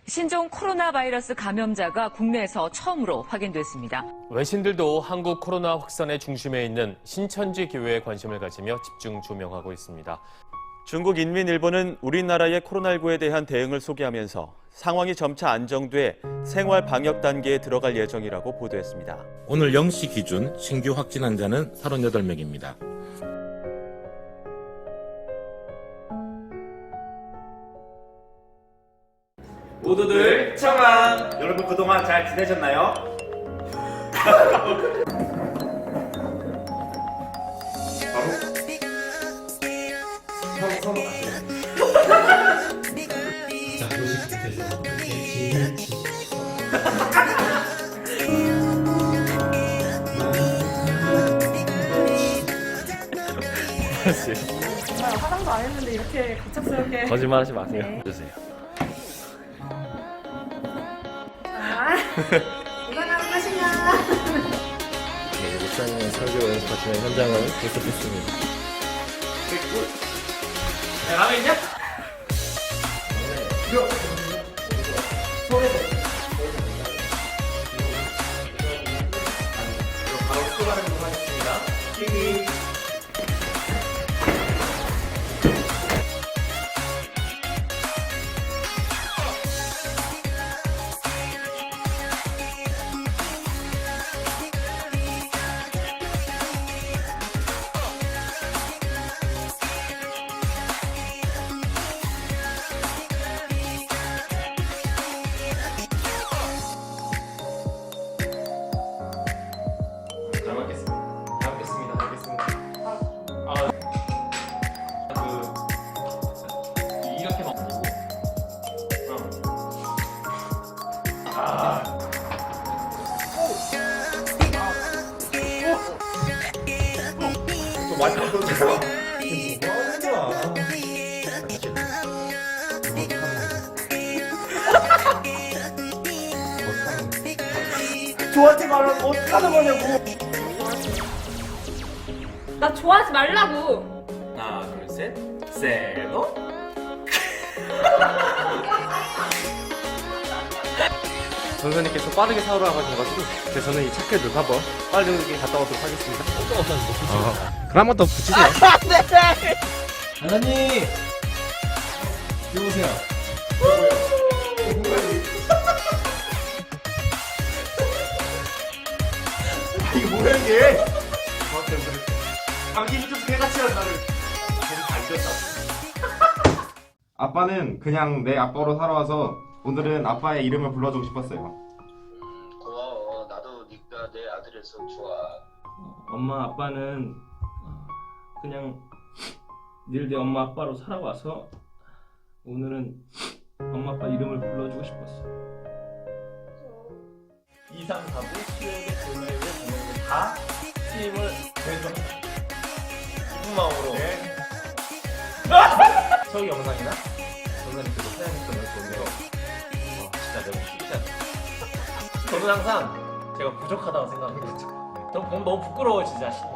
신종 코로나 바이러스 감염자가 국내에서 처음으로 확인됐습니다. 외신들도 한국 코로나 확산의 중심에 있는 신천지 교회에 관심을 가지며 집중 조명하고 있습니다. 중국 인민일보는 우리나라의 코로나19에 대한 대응을 소개하면서 상황이 점차 안정돼 생활 방역 단계에 들어갈 예정이라고 보도했습니다. 오늘 0시 기준 신규 확진 환자는 38명입니다. 모두들 청랑! 여러분 그동안 잘 지내셨나요? 정말 화장도 안 했는데 이렇게 갑작스럽게 거짓말하지 마세요. 네. 주세요. 이거나 하시냐? 네, 목사님의 설교 연습하시는 현장을 계속했습니다. 야, 라면 있냐? 바로 수고하는 하겠습니다. 잘 먹겠습니다. 잘 먹겠습니다. 잘 먹겠습니다. 이렇게 먹고. 좀 많이 먹었어. 좋아하지 말라고 어떡하는 거냐고. 나 좋아하지 말라고. 하나, 둘, 셋. 세노. 전사님께서 빠르게 사오라 하셔가지고 그래서 저는 이 차크를 한번 빠르게 갔다 오도록 하겠습니다. 그럼 한 번 더 붙이세요. 하나님. 여기 오세요. 이게 뭐야 이게? 당신이 좀 개같이 한 나를 계속 달렸다. 아빠는 그냥 내 아빠로 살아와서 오늘은 아빠의 이름을 불러주고 싶었어요. 고마워. 나도 네가 내 아들에서 좋아. 엄마 아빠는 그냥 늘 내 엄마 아빠로 살아와서 오늘은 엄마 아빠 이름을 불러주고 싶었어. 2, 3, 4부 수요일에 조율에 보내는 다 팀을 대해서 기쁜 마음으로 저기 영상이나 전사님께서 사연했던 보면서 진짜 내가 쉽지 않다. 저는 항상 제가 부족하다고 생각합니다. 저 보면 너무 부끄러워요 제 자신이.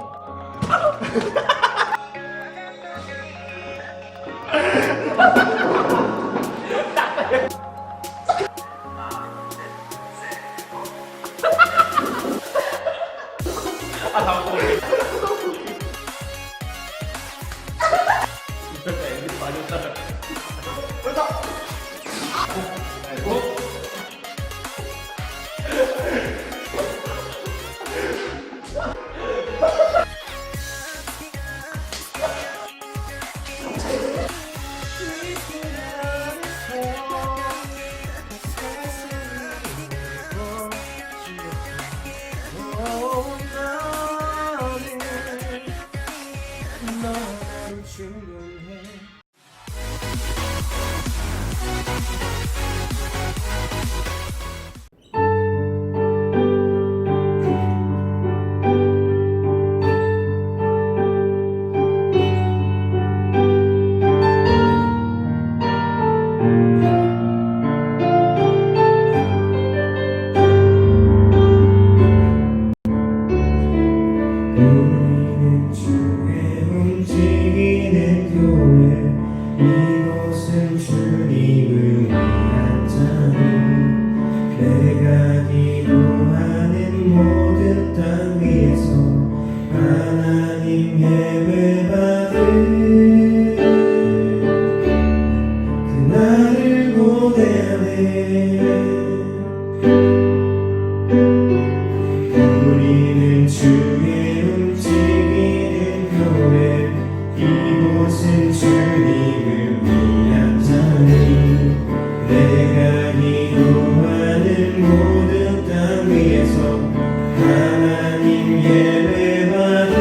우리는 주의 움직이는 교회 예배받을 그날을 고대하네. 우리는 주의 움직이는 교회, 이곳은 주님을 위한 자리. 내가 기도하는 모든 땅 위에서 하나님 예배받을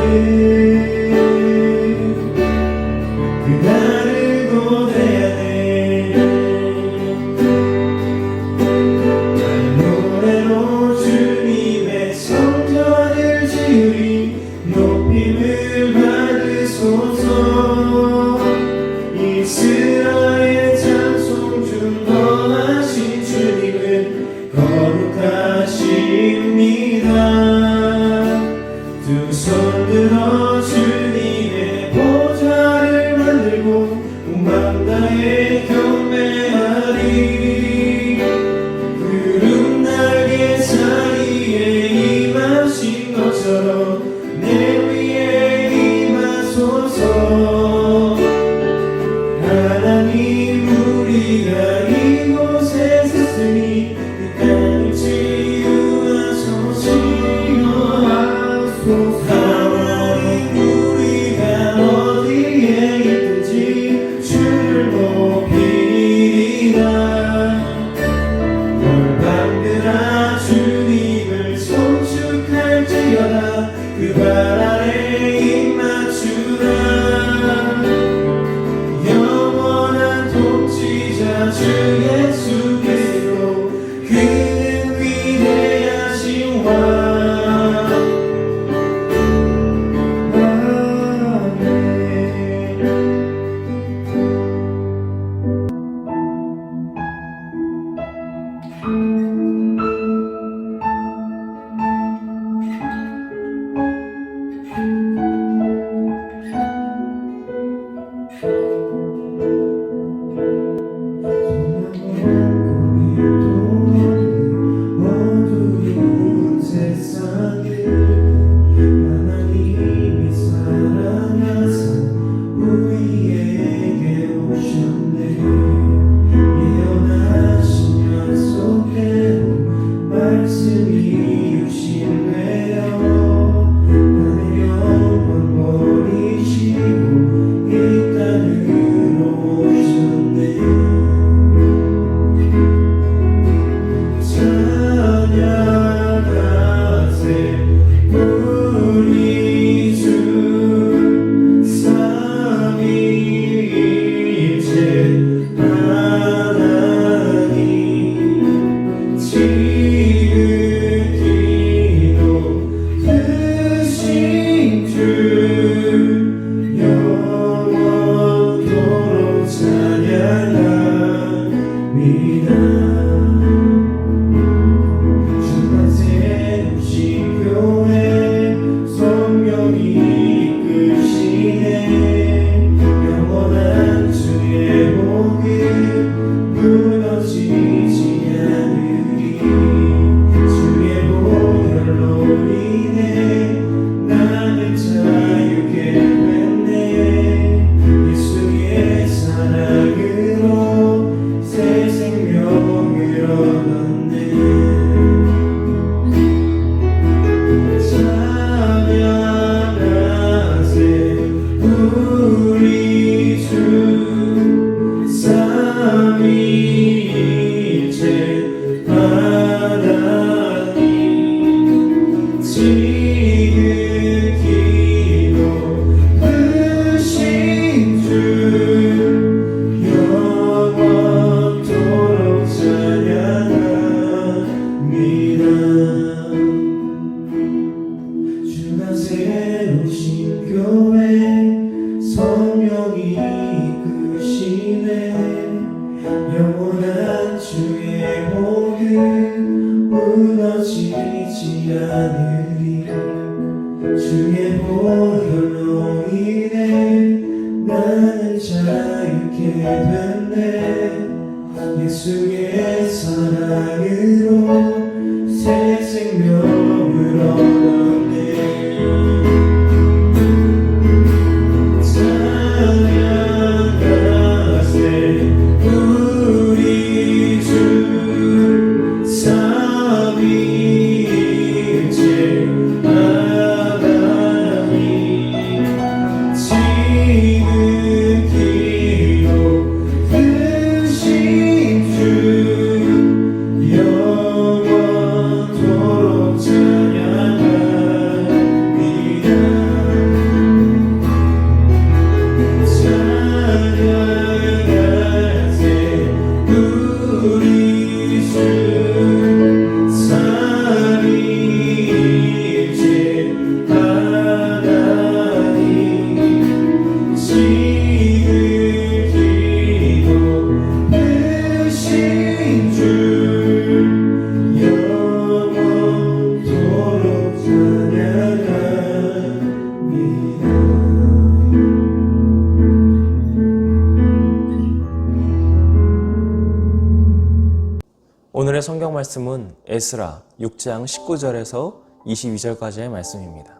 성경 말씀은 에스라 6장 19절에서 22절까지의 말씀입니다.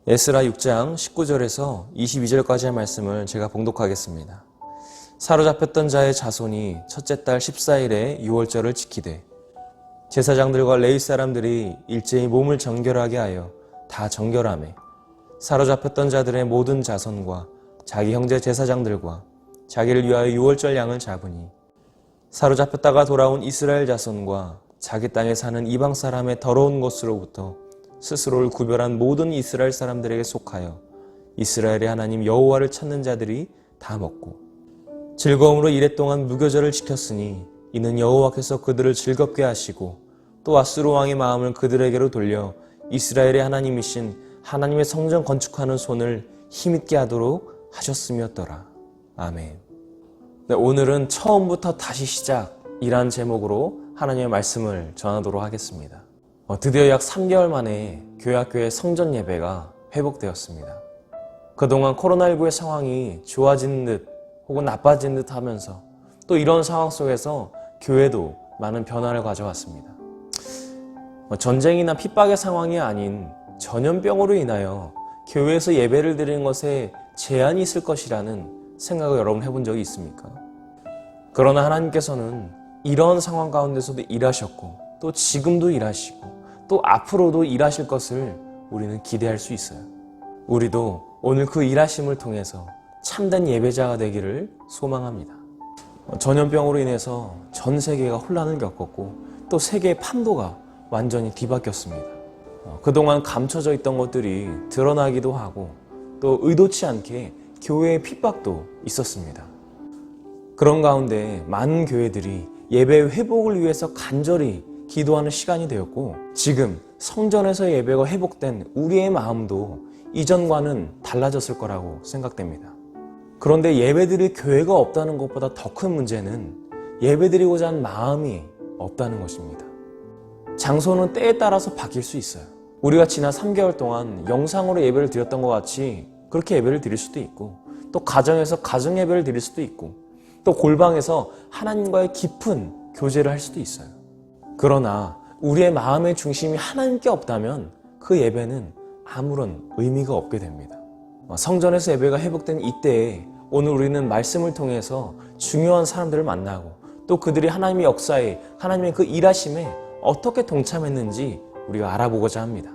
에스라 6장 19절에서 22절까지의 말씀을 제가 봉독하겠습니다. 사로잡혔던 자의 자손이 첫째 달 14일에 유월절을 지키되 제사장들과 레위 사람들이 일제히 몸을 정결하게 하여 다 정결하매 사로잡혔던 자들의 모든 자손과 자기 형제 제사장들과 자기를 위하여 유월절 양을 잡으니 사로잡혔다가 돌아온 이스라엘 자손과 자기 땅에 사는 이방 사람의 더러운 것으로부터 스스로를 구별한 모든 이스라엘 사람들에게 속하여 이스라엘의 하나님 여호와를 찾는 자들이 다 먹고 즐거움으로 이랫동안 무교절을 지켰으니 이는 여호와께서 그들을 즐겁게 하시고 또 아수르 왕의 마음을 그들에게로 돌려 이스라엘의 하나님이신 하나님의 성전 건축하는 손을 힘있게 하도록 하셨음이었더라. 아멘. 네, 오늘은 처음부터 다시 시작이란 제목으로 하나님의 말씀을 전하도록 하겠습니다. 드디어 약 3개월 만에 교회학교의 성전 예배가 회복되었습니다. 그동안 코로나19의 상황이 좋아지는 듯 혹은 나빠지는 듯 하면서 또 이런 상황 속에서 교회도 많은 변화를 가져왔습니다. 전쟁이나 핍박의 상황이 아닌 전염병으로 인하여 교회에서 예배를 드리는 것에 제한이 있을 것이라는 생각을 여러분 해본 적이 있습니까? 그러나 하나님께서는 이런 상황 가운데서도 일하셨고 또 지금도 일하시고 또 앞으로도 일하실 것을 우리는 기대할 수 있어요. 우리도 오늘 그 일하심을 통해서 참된 예배자가 되기를 소망합니다. 전염병으로 인해서 전 세계가 혼란을 겪었고 또 세계의 판도가 완전히 뒤바뀌었습니다. 그동안 감춰져 있던 것들이 드러나기도 하고 또 의도치 않게 교회의 핍박도 있었습니다. 그런 가운데 많은 교회들이 예배의 회복을 위해서 간절히 기도하는 시간이 되었고 지금 성전에서 예배가 회복된 우리의 마음도 이전과는 달라졌을 거라고 생각됩니다. 그런데 예배드릴 교회가 없다는 것보다 더 큰 문제는 예배드리고자 하는 마음이 없다는 것입니다. 장소는 때에 따라서 바뀔 수 있어요. 우리가 지난 3개월 동안 영상으로 예배를 드렸던 것 같이 그렇게 예배를 드릴 수도 있고 또 가정에서 가정 예배를 드릴 수도 있고 또 골방에서 하나님과의 깊은 교제를 할 수도 있어요. 그러나 우리의 마음의 중심이 하나님께 없다면 그 예배는 아무런 의미가 없게 됩니다. 성전에서 예배가 회복된 이때에 오늘 우리는 말씀을 통해서 중요한 사람들을 만나고 또 그들이 하나님의 역사에 하나님의 그 일하심에 어떻게 동참했는지 우리가 알아보고자 합니다.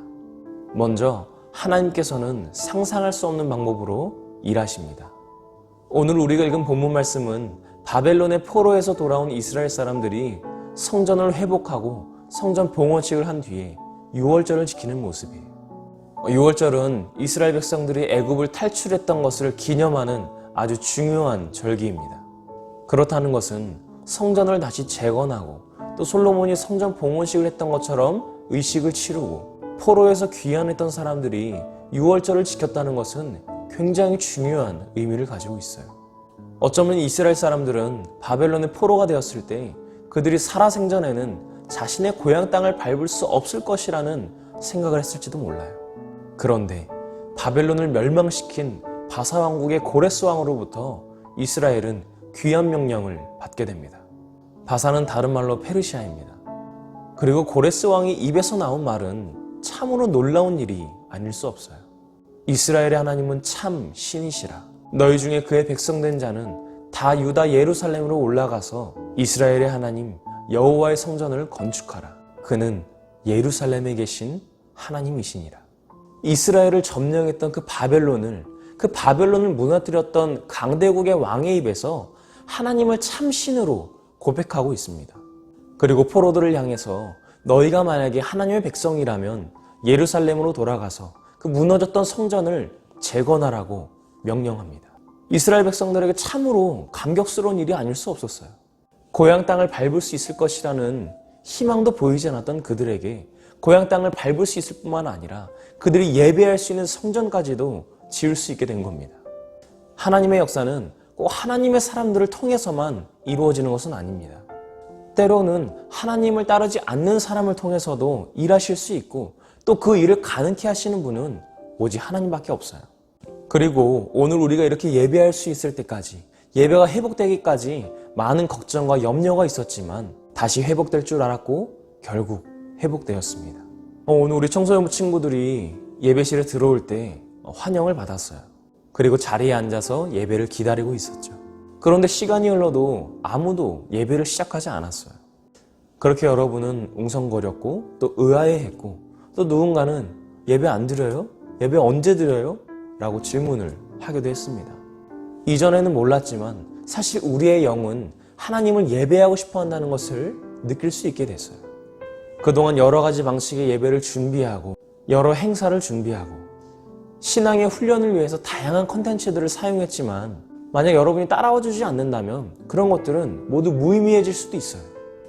먼저 하나님께서는 상상할 수 없는 방법으로 일하십니다. 오늘 우리가 읽은 본문 말씀은 바벨론의 포로에서 돌아온 이스라엘 사람들이 성전을 회복하고 성전 봉헌식을 한 뒤에 유월절을 지키는 모습이에요. 유월절은 이스라엘 백성들이 애굽을 탈출했던 것을 기념하는 아주 중요한 절기입니다. 그렇다는 것은 성전을 다시 재건하고 또 솔로몬이 성전 봉헌식을 했던 것처럼 의식을 치르고 포로에서 귀환했던 사람들이 유월절을 지켰다는 것은 굉장히 중요한 의미를 가지고 있어요. 어쩌면 이스라엘 사람들은 바벨론의 포로가 되었을 때 그들이 살아생전에는 자신의 고향 땅을 밟을 수 없을 것이라는 생각을 했을지도 몰라요. 그런데 바벨론을 멸망시킨 바사 왕국의 고레스 왕으로부터 이스라엘은 귀환 명령을 받게 됩니다. 바사는 다른 말로 페르시아입니다. 그리고 고레스 왕의 입에서 나온 말은 참으로 놀라운 일이 아닐 수 없어요. 이스라엘의 하나님은 참 신이시라. 너희 중에 그의 백성된 자는 다 유다 예루살렘으로 올라가서 이스라엘의 하나님 여호와의 성전을 건축하라. 그는 예루살렘에 계신 하나님이시니라. 이스라엘을 점령했던 그 바벨론을 무너뜨렸던 강대국의 왕의 입에서 하나님을 참 신으로 고백하고 있습니다. 그리고 포로들을 향해서 너희가 만약에 하나님의 백성이라면 예루살렘으로 돌아가서 그 무너졌던 성전을 재건하라고 명령합니다. 이스라엘 백성들에게 참으로 감격스러운 일이 아닐 수 없었어요. 고향 땅을 밟을 수 있을 것이라는 희망도 보이지 않았던 그들에게 고향 땅을 밟을 수 있을 뿐만 아니라 그들이 예배할 수 있는 성전까지도 지을 수 있게 된 겁니다. 하나님의 역사는 꼭 하나님의 사람들을 통해서만 이루어지는 것은 아닙니다. 때로는 하나님을 따르지 않는 사람을 통해서도 일하실 수 있고 또 그 일을 가능케 하시는 분은 오직 하나님밖에 없어요. 그리고 오늘 우리가 이렇게 예배할 수 있을 때까지 예배가 회복되기까지 많은 걱정과 염려가 있었지만 다시 회복될 줄 알았고 결국 회복되었습니다. 오늘 우리 청소년부 친구들이 예배실에 들어올 때 환영을 받았어요. 그리고 자리에 앉아서 예배를 기다리고 있었죠. 그런데 시간이 흘러도 아무도 예배를 시작하지 않았어요. 그렇게 여러분은 웅성거렸고 또 의아해했고 또 누군가는 예배 안 드려요? 예배 언제 드려요? 라고 질문을 하기도 했습니다. 이전에는 몰랐지만 사실 우리의 영은 하나님을 예배하고 싶어 한다는 것을 느낄 수 있게 됐어요. 그동안 여러 가지 방식의 예배를 준비하고 여러 행사를 준비하고 신앙의 훈련을 위해서 다양한 컨텐츠들을 사용했지만 만약 여러분이 따라와 주지 않는다면 그런 것들은 모두 무의미해질 수도 있어요.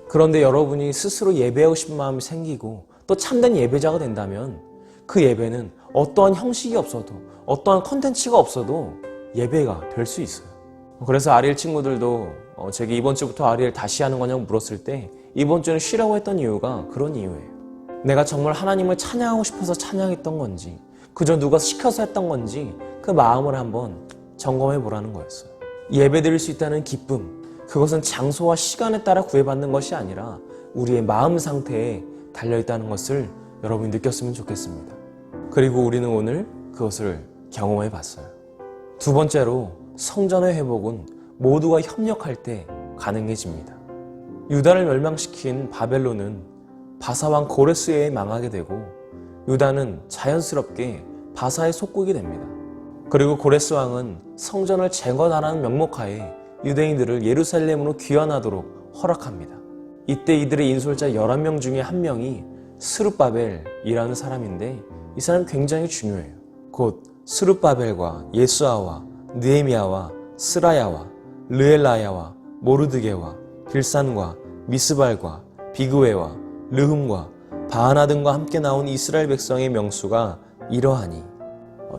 그런데 여러분이 스스로 예배하고 싶은 마음이 생기고 또 참된 예배자가 된다면 그 예배는 어떠한 형식이 없어도 어떠한 컨텐츠가 없어도 예배가 될 수 있어요. 그래서 아리엘 친구들도 제게 이번 주부터 아리엘 다시 하는 거냐고 물었을 때 이번 주는 쉬라고 했던 이유가 그런 이유예요. 내가 정말 하나님을 찬양하고 싶어서 찬양했던 건지 그저 누가 시켜서 했던 건지 그 마음을 한번 점검해 보라는 거였어요. 예배 드릴 수 있다는 기쁨, 그것은 장소와 시간에 따라 구애받는 것이 아니라 우리의 마음 상태에 달려있다는 것을 여러분이 느꼈으면 좋겠습니다. 그리고 우리는 오늘 그것을 경험해 봤어요. 두 번째로 성전의 회복은 모두가 협력할 때 가능해집니다. 유다를 멸망시킨 바벨론은 바사왕 고레스에 의해 망하게 되고 유다는 자연스럽게 바사의 속국이 됩니다. 그리고 고레스 왕은 성전을 재건하라는 명목하에 유대인들을 예루살렘으로 귀환하도록 허락합니다. 이때 이들의 인솔자 11명 중에 한 명이 스룹바벨이라는 사람인데 이 사람이 굉장히 중요해요. 곧 스룹바벨과 예수아와 느헤미야와 스라야와 르엘라야와 모르드게와 빌산과 미스발과 비그웨와 르흠과 바하나 등과 함께 나온 이스라엘 백성의 명수가 이러하니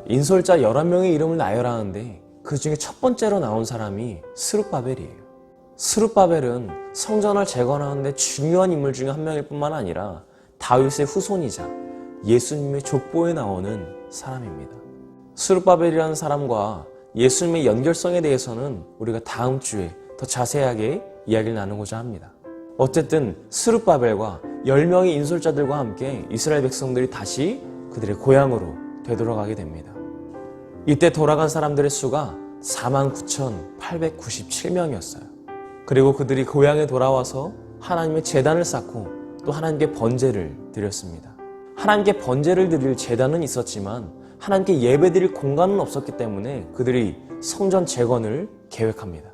인솔자 11명의 이름을 나열하는데 그 중에 첫 번째로 나온 사람이 스룹바벨이에요. 스룹바벨은 성전을 재건하는데 중요한 인물 중에 한 명일 뿐만 아니라 다윗의 후손이자 예수님의 족보에 나오는 사람입니다. 스룹바벨이라는 사람과 예수님의 연결성에 대해서는 우리가 다음 주에 더 자세하게 이야기를 나누고자 합니다. 어쨌든 스룹바벨과 10명의 인솔자들과 함께 이스라엘 백성들이 다시 그들의 고향으로 되돌아가게 됩니다. 이때 돌아간 사람들의 수가 49,897명이었어요. 그리고 그들이 고향에 돌아와서 하나님의 제단을 쌓고 또 하나님께 번제를 드렸습니다. 하나님께 번제를 드릴 제단은 있었지만 하나님께 예배드릴 공간은 없었기 때문에 그들이 성전 재건을 계획합니다.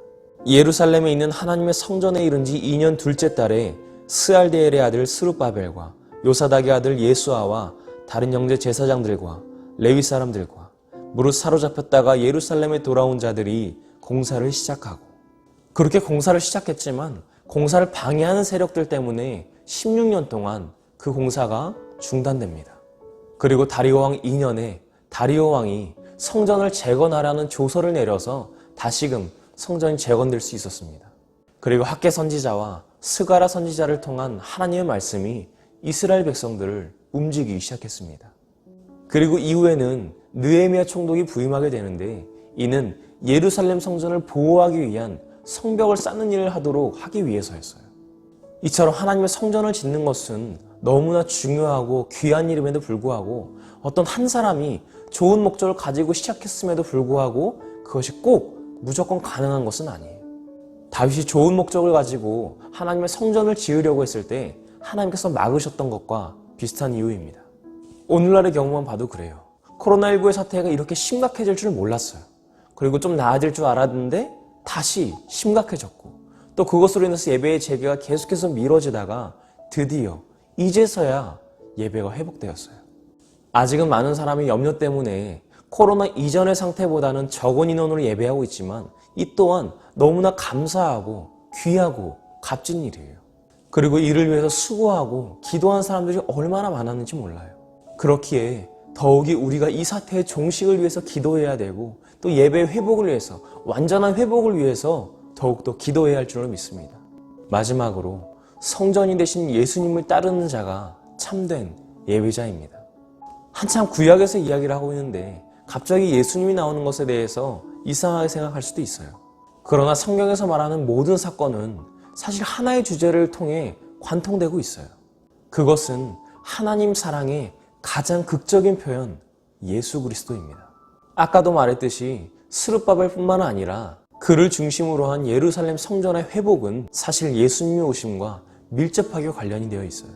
예루살렘에 있는 하나님의 성전에 이른 지 2년 둘째 달에 스알디엘의 아들 스룹바벨과 요사닥의 아들 예수아와 다른 형제 제사장들과 레위 사람들과 무릇 사로잡혔다가 예루살렘에 돌아온 자들이 공사를 시작하고 그렇게 공사를 시작했지만 공사를 방해하는 세력들 때문에 16년 동안 그 공사가 중단됩니다. 그리고 다리오 왕 2년에 다리오 왕이 성전을 재건하라는 조서를 내려서 다시금 성전이 재건될 수 있었습니다. 그리고 학개 선지자와 스가랴 선지자를 통한 하나님의 말씀이 이스라엘 백성들을 움직이기 시작했습니다. 그리고 이후에는 느헤미야 총독이 부임하게 되는데 이는 예루살렘 성전을 보호하기 위한 성벽을 쌓는 일을 하기 위해서였어요. 이처럼 하나님의 성전을 짓는 것은 너무나 중요하고 귀한 일임에도 불구하고 어떤 한 사람이 좋은 목적을 가지고 시작했음에도 불구하고 그것이 꼭 무조건 가능한 것은 아니에요. 다윗이 좋은 목적을 가지고 하나님의 성전을 지으려고 했을 때 하나님께서 막으셨던 것과 비슷한 이유입니다. 오늘날의 경우만 봐도 그래요. 코로나19의 사태가 이렇게 심각해질 줄 몰랐어요. 그리고 좀 나아질 줄 알았는데 다시 심각해졌고 또 그것으로 인해서 예배의 재개가 계속해서 미뤄지다가 드디어 이제서야 예배가 회복되었어요. 아직은 많은 사람이 염려 때문에 코로나 이전의 상태보다는 적은 인원으로 예배하고 있지만 이 또한 너무나 감사하고 귀하고 값진 일이에요. 그리고 이를 위해서 수고하고 기도한 사람들이 얼마나 많았는지 몰라요. 그렇기에 더욱이 우리가 이 사태의 종식을 위해서 기도해야 되고 또 예배의 회복을 위해서 완전한 회복을 위해서 더욱더 기도해야 할 줄로 믿습니다. 마지막으로 성전이 되신 예수님을 따르는 자가 참된 예배자입니다. 한참 구약에서 이야기를 하고 있는데 갑자기 예수님이 나오는 것에 대해서 이상하게 생각할 수도 있어요. 그러나 성경에서 말하는 모든 사건은 사실 하나의 주제를 통해 관통되고 있어요. 그것은 하나님 사랑의 가장 극적인 표현, 예수 그리스도입니다. 아까도 말했듯이 스룹바벨뿐만 아니라 그를 중심으로 한 예루살렘 성전의 회복은 사실 예수님의 오심과 밀접하게 관련이 되어 있어요.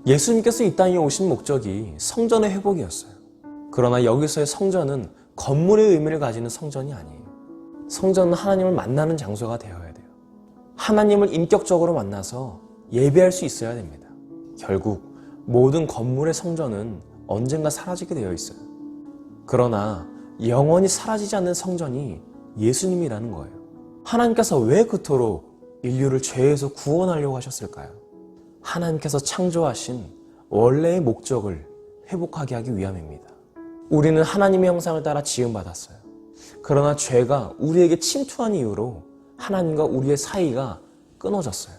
예수님께서 이 땅에 오신 목적이 성전의 회복이었어요. 그러나 여기서의 성전은 건물의 의미를 가지는 성전이 아니에요. 성전은 하나님을 만나는 장소가 되어야 돼요. 하나님을 인격적으로 만나서 예배할 수 있어야 됩니다. 결국 모든 건물의 성전은 언젠가 사라지게 되어 있어요. 그러나 영원히 사라지지 않는 성전이 예수님이라는 거예요. 하나님께서 왜 그토록 인류를 죄에서 구원하려고 하셨을까요? 하나님께서 창조하신 원래의 목적을 회복하게 하기 위함입니다. 우리는 하나님의 형상을 따라 지음받았어요. 그러나 죄가 우리에게 침투한 이유로 하나님과 우리의 사이가 끊어졌어요.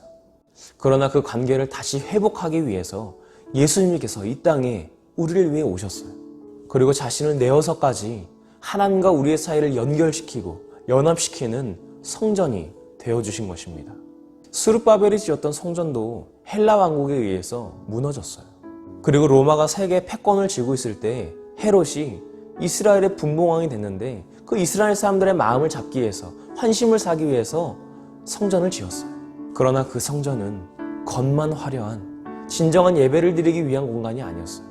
그러나 그 관계를 다시 회복하기 위해서 예수님께서 이 땅에 우리를 위해 오셨어요. 그리고 자신을 내어서까지 하나님과 우리의 사이를 연결시키고 연합시키는 성전이 되어주신 것입니다. 스룹바벨이 지었던 성전도 헬라 왕국에 의해서 무너졌어요. 그리고 로마가 세계 패권을 쥐고 있을 때 헤롯이 이스라엘의 분봉왕이 됐는데 그 이스라엘 사람들의 마음을 잡기 위해서 환심을 사기 위해서 성전을 지었어요. 그러나 그 성전은 겉만 화려한 진정한 예배를 드리기 위한 공간이 아니었어요.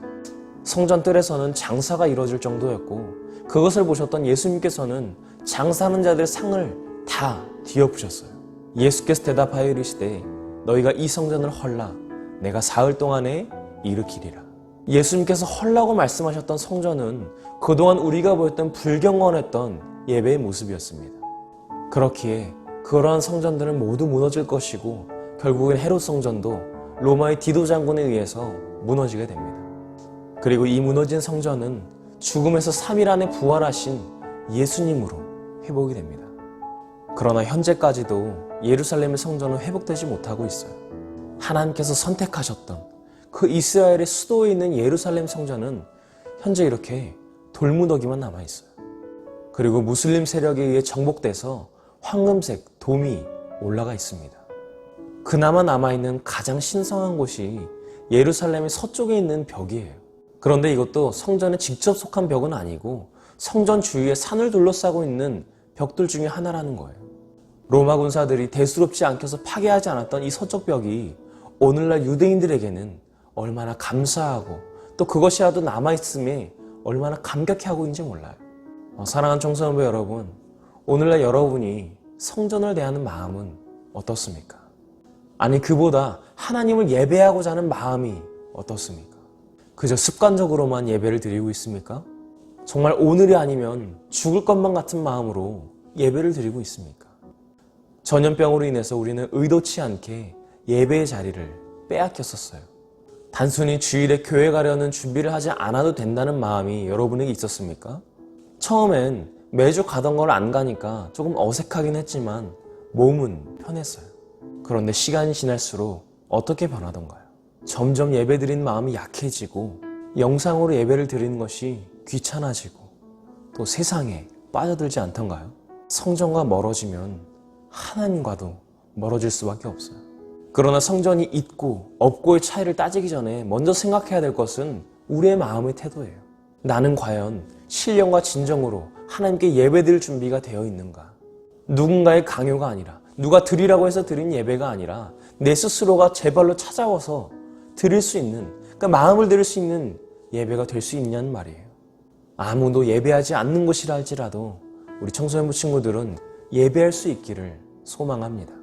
성전 뜰에서는 장사가 이루어질 정도였고 그것을 보셨던 예수님께서는 장사하는 자들의 상을 다 뒤엎으셨어요. 예수께서 대답하여 이르시되 너희가 이 성전을 헐라 내가 사흘 동안에 일으키리라. 예수님께서 헐라고 말씀하셨던 성전은 그동안 우리가 보였던 불경건했던 예배의 모습이었습니다. 그렇기에 그러한 성전들은 모두 무너질 것이고 결국엔 헤롯 성전도 로마의 디도 장군에 의해서 무너지게 됩니다. 그리고 이 무너진 성전은 죽음에서 3일 안에 부활하신 예수님으로 회복이 됩니다. 그러나 현재까지도 예루살렘의 성전은 회복되지 못하고 있어요. 하나님께서 선택하셨던 그 이스라엘의 수도에 있는 예루살렘 성전은 현재 이렇게 돌무더기만 남아있어요. 그리고 무슬림 세력에 의해 정복돼서 황금색 돔이 올라가 있습니다. 그나마 남아있는 가장 신성한 곳이 예루살렘의 서쪽에 있는 벽이에요. 그런데 이것도 성전에 직접 속한 벽은 아니고 성전 주위에 산을 둘러싸고 있는 벽들 중에 하나라는 거예요. 로마 군사들이 대수롭지 않게서 파괴하지 않았던 이 서쪽 벽이 오늘날 유대인들에게는 얼마나 감사하고 또 그것이라도 남아있음에 얼마나 감격해하고 있는지 몰라요. 사랑하는 청소년부 여러분, 오늘날 여러분이 성전을 대하는 마음은 어떻습니까? 아니 그보다 하나님을 예배하고자 하는 마음이 어떻습니까? 그저 습관적으로만 예배를 드리고 있습니까? 정말 오늘이 아니면 죽을 것만 같은 마음으로 예배를 드리고 있습니까? 전염병으로 인해서 우리는 의도치 않게 예배의 자리를 빼앗겼었어요. 단순히 주일에 교회 가려는 준비를 하지 않아도 된다는 마음이 여러분에게 있었습니까? 처음엔 매주 가던 걸 안 가니까 조금 어색하긴 했지만 몸은 편했어요. 그런데 시간이 지날수록 어떻게 변하던가요? 점점 예배 드리는 마음이 약해지고 영상으로 예배를 드리는 것이 귀찮아지고 또 세상에 빠져들지 않던가요? 성전과 멀어지면 하나님과도 멀어질 수밖에 없어요. 그러나 성전이 있고 없고의 차이를 따지기 전에 먼저 생각해야 될 것은 우리의 마음의 태도예요. 나는 과연 신령과 진정으로 하나님께 예배드릴 준비가 되어 있는가? 누군가의 강요가 아니라 누가 드리라고 해서 드린 예배가 아니라 내 스스로가 제 발로 찾아와서 드릴 수 있는, 그러니까 마음을 드릴 수 있는 예배가 될 수 있냐는 말이에요. 아무도 예배하지 않는 곳이라 할지라도 우리 청소년부 친구들은 예배할 수 있기를 소망합니다.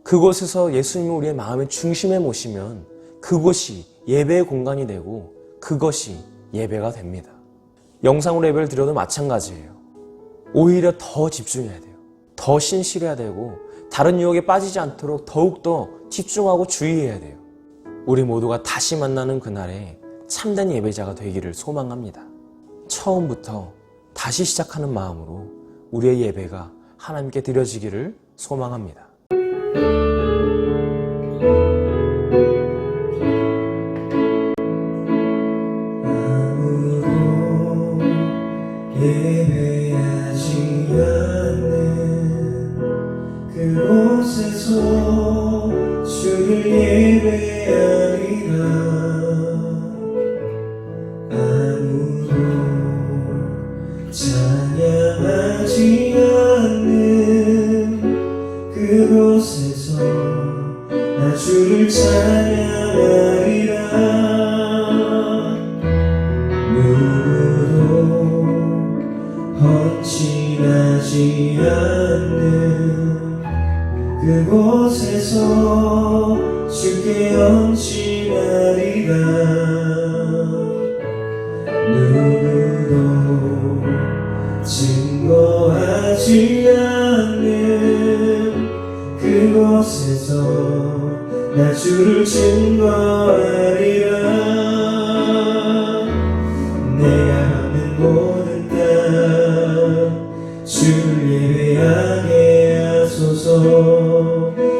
그곳에서 예수님을 우리의 마음의 중심에 모시면 그곳이 예배의 공간이 되고 그것이 예배가 됩니다. 영상으로 예배를 드려도 마찬가지예요. 오히려 더 집중해야 돼요. 더 신실해야 되고 다른 유혹에 빠지지 않도록 더욱더 집중하고 주의해야 돼요. 우리 모두가 다시 만나는 그날에 참된 예배자가 되기를 소망합니다. 처음부터 다시 시작하는 마음으로 우리의 예배가 하나님께 드려지기를 소망합니다. 예배하지 않는 하지 않는 그곳에서 주께 헌신하리라. 누구도 증거하지 않는 그곳에서 나 주를 증거하리라. 내가 받는 모든 땅 주를 예배하게 하소서.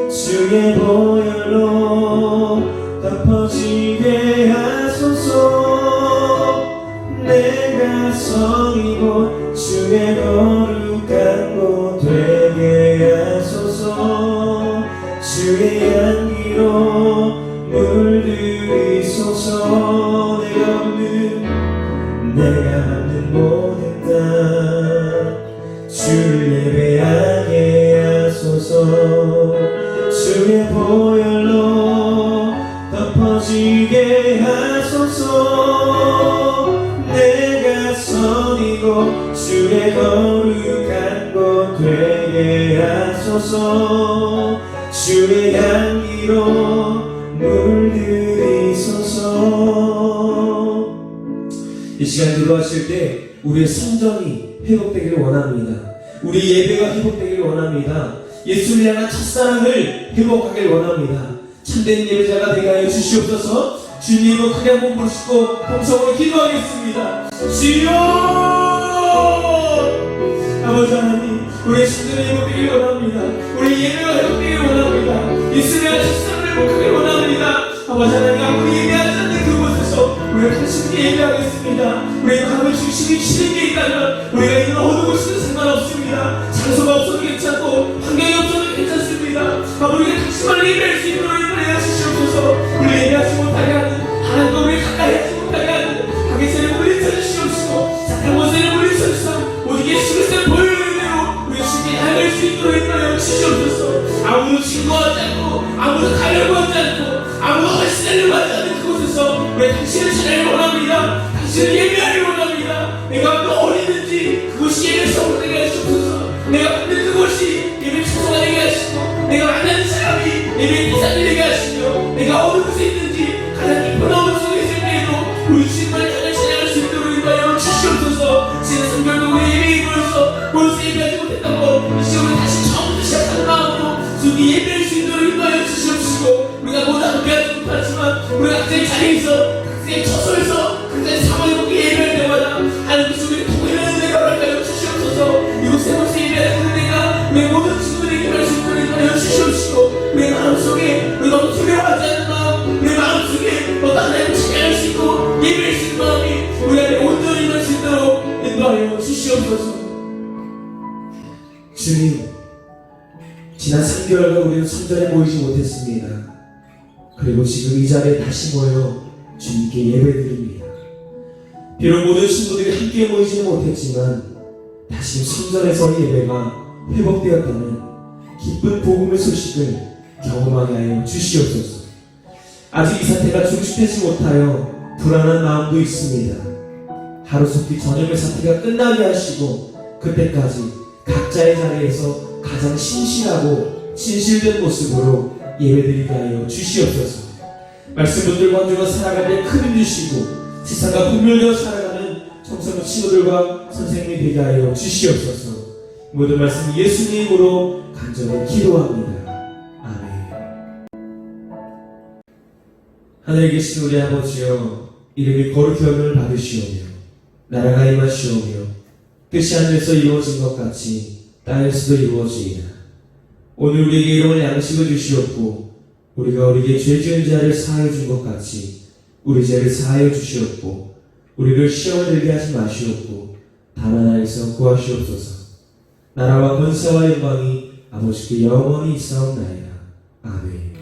주의 보혈로 덮어지게 하소서. 내가 성이고 주의 거룩한 곳 되게 하소서. 주의 향기로 물들이소서. 내가 받는 모든 땅 주를 예배하게 하소서. 주의 보혈로 덮어지게 하소서. 내가 선이고 주의 거룩한 곳 되게 하소서. 주의 향기로 물들이소서. 이 시간 기도하실 때 우리의 성전이 회복되기를 원합니다. 우리 예배가 회복되기를 원합니다. 예수를 향한 첫사랑을 회복하길 원합니다. 참된 예배자가 되게 하여 주시옵소서. 주님은 크게 한번 부르시고 동성으로 기도하겠습니다. 주여! 아버지 하나님, 우리의 신들이 회복되기를 원합니다. 우리 예배가 회복되기를 원합니다. 예수를 향한 첫사랑을 회복하기를 원합니다. 아버지 하나님, 아무리 예배하지 않는 그곳에서 우리가 당신께 예배하겠습니다. 우리가 하나님의 중심이 치는 게 있다면 우리가 있는 어느 곳이든 상관없습니다. 장소가 없어도 괜찮고 환경이 없어도 괜찮습니다. 우리가 당신만을 예배할 수 있도록 인도해 주시옵소서. 우리 예배하지 못하게 하는 하나님과 우리 가까이 하지 못하게 하는 박해세를 물리쳐 주시옵시고 사탄 원세를 물리쳐 주시고 오직 예수 그리스도의 보혈로 우리 주께 향할 수 있도록 인도해 주시옵소서. 아무도 증거하지 않고 아무도 가려고 하지 않고 아무도 헌신하려고 하지 않는 그곳에서 우리 당신을 찾아야 원합니다. 당신을 예배하길 원합니다. 내가 어디든지 그곳이 예배 성으로 되게 하시옵소서. 내가 받는 그곳이 예배 축소가 되게 하시고 내가 만나는 사람이 예배 기사가 되게 하시며 내가 어느 곳에 있는지 가장 깊은 어둠 속에 있을 때에도 우리 주님만을 향해 찬양할 수 있도록 인도하여 주시옵소서. 지난 성경도 우리 예배에 모여서 예배하지 못했던 것 이 시간을 다시 처음부터 시작하는 마음으로 주님 예배할 수 있도록 인도하여 주시옵시고 우리가 모두 함께하지 못하지만 우리가 각자의 자리에서 각자의 처소에서 각자의 상황에 먹게 예배할 때마다 하나님께서 우리를 통일하는 은혜가 허락하여 주시옵소서. 이곳에 모여서 예배하는 은혜가 우리 모든 친구들에게 할 수 있도록 인도하여 주시옵시고 우리의 마음속에 우리 너무 두려워하지 않는 마음 우리 마음속에 어떤 하나님을 찬양할 수 있고 예배할 수 있는 마음이 우리 안에 온전히 임할 수 있도록 인도하여 주시옵소서. 주님, 지난 3개월간 우리는 성전에 모이지 못했습니다. 그리고 지금 이 자리에 다시 모여 주님께 예배드립니다. 비록 모든 친구들이 함께 모이지는 못했지만 다시 성전에서 예배가 회복되었다는 기쁜 복음의 소식을 경험하게 하여 주시옵소서. 아직 이 사태가 종식되지 못하여 불안한 마음도 있습니다. 하루속히 전염의 사태가 끝나게 하시고 그때까지 각자의 자리에서 가장 신실하고 진실된 모습으로 예배드리게 하여 주시옵소서. 말씀 붙들고 한 주간 살아갈 때 큰 힘 주시고 세상과 분별되어 살아가는 청소년 친구들과 선생님이 되게 하여 주시옵소서. 모든 말씀 예수님으로 간절히 기도합니다. 아멘. 하늘에 계신 우리 아버지여, 이름이 거룩히 여김을 받으시오며 나라가 임하시오며 뜻이 하늘에서 이루어진 것 같이 땅에서도 이루어지이다. 오늘 우리에게 일용할 양식을 주시옵고 우리가 우리에게 죄 지은 자를 사하여 준 것 같이 우리 죄를 사하여 주시옵고 우리를 시험에 들게 하지 마시옵고 다만 하나님께서 구하시옵소서. 나라와 권세와 영광이 아버지께 영원히 있사옵나이다. 아멘.